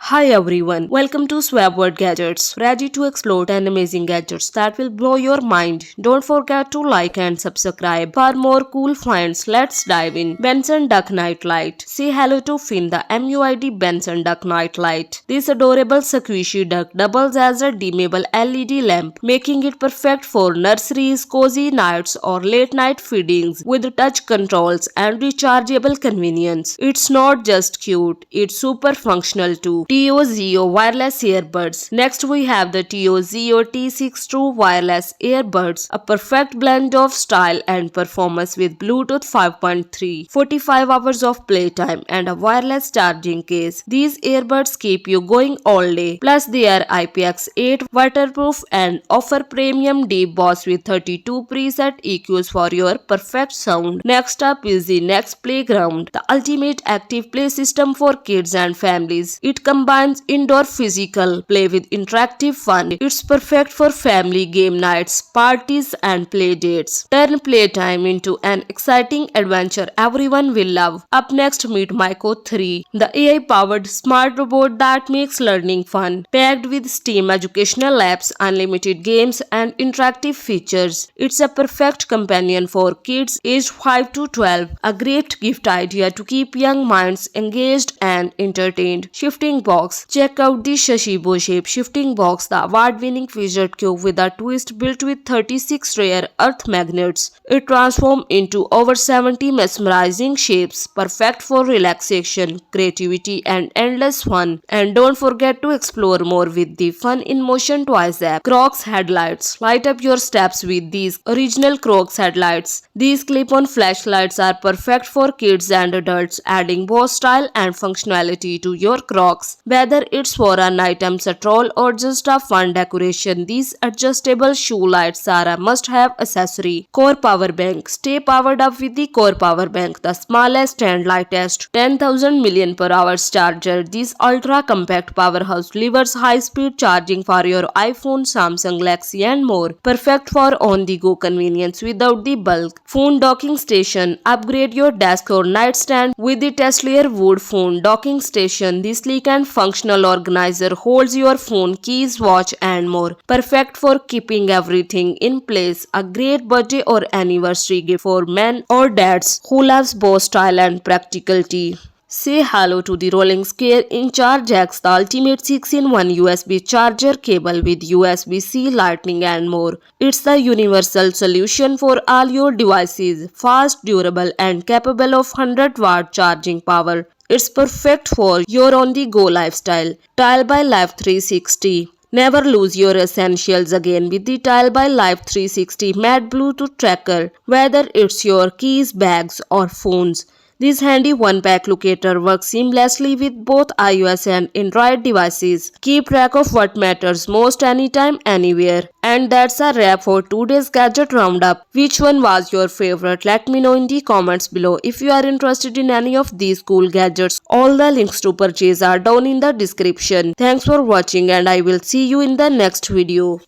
Hi everyone, welcome to Swapworld Gadgets. Ready to explore 10 amazing gadgets that will blow your mind. Don't forget to like and subscribe. For more cool finds, let's dive in. Benson Duck Night Light. Say hello to Finn, the MUID Benson Duck Night Light. This adorable squishy duck doubles as a dimmable LED lamp, making it perfect for nurseries, cozy nights or late night feedings with touch controls and rechargeable convenience. It's not just cute, it's super functional too. TOZO wireless earbuds. Next we have the TOZO T6 True wireless earbuds, a perfect blend of style and performance with Bluetooth 5.3, 45 hours of playtime and a wireless charging case. These earbuds keep you going all day. Plus they are IPX8 waterproof and offer premium deep bass with 32 preset EQs for your perfect sound. Next up is the Nex Playground, the ultimate active play system for kids and families. It combines indoor physical play with interactive fun. It's perfect for family game nights, parties and play dates. Turn playtime into an exciting adventure everyone will love. Up next, meet Miko 3, the AI-powered smart robot that makes learning fun. Packed with STEAM educational apps, unlimited games and interactive features. It's a perfect companion for kids aged 5 to 12. A great gift idea to keep young minds engaged and entertained. Shifting box. Check out the Shashibo shape shifting box, the award-winning fidget cube with a twist built with 36 rare earth magnets. It transforms into over 70 mesmerizing shapes, perfect for relaxation, creativity and endless fun. And don't forget to explore more with the Fun in Motion Toys app. Crocs headlights. Light up your steps with these original Crocs headlights. These clip-on flashlights are perfect for kids and adults, adding both style and functionality to your Crocs. Whether it's for an item stroll or just a fun decoration, these adjustable shoe lights are a must-have accessory. Core Power Bank. Stay powered up with the Core Power Bank, the smallest and lightest 10,000 mAh charger. This ultra-compact powerhouse delivers high-speed charging for your iPhone, Samsung Galaxy and more. Perfect for on-the-go convenience without the bulk. Phone docking station. Upgrade your desk or nightstand with the TESLYAR wood phone docking station. This sleek and functional organizer holds your phone, keys, watch and more. Perfect for keeping everything in place. A great birthday or anniversary gift for men or dads who loves both style and practicality. Say hello to the rolling scale inCharge X, the ultimate 6-in-1 USB charger cable with USB-C, Lightning and more. It's the universal solution for all your devices, fast, durable and capable of 100-watt charging power. It's perfect for your on-the-go lifestyle. Tile by Life 360. Never lose your essentials again with the Tile by Life 360 Matte Bluetooth tracker, whether it's your keys, bags or phones. This handy one-pack locator works seamlessly with both iOS and Android devices. Keep track of what matters most anytime, anywhere. And that's a wrap for today's gadget roundup. Which one was your favorite? Let me know in the comments below. If you are interested in any of these cool gadgets, all the links to purchase are down in the description. Thanks for watching and I will see you in the next video.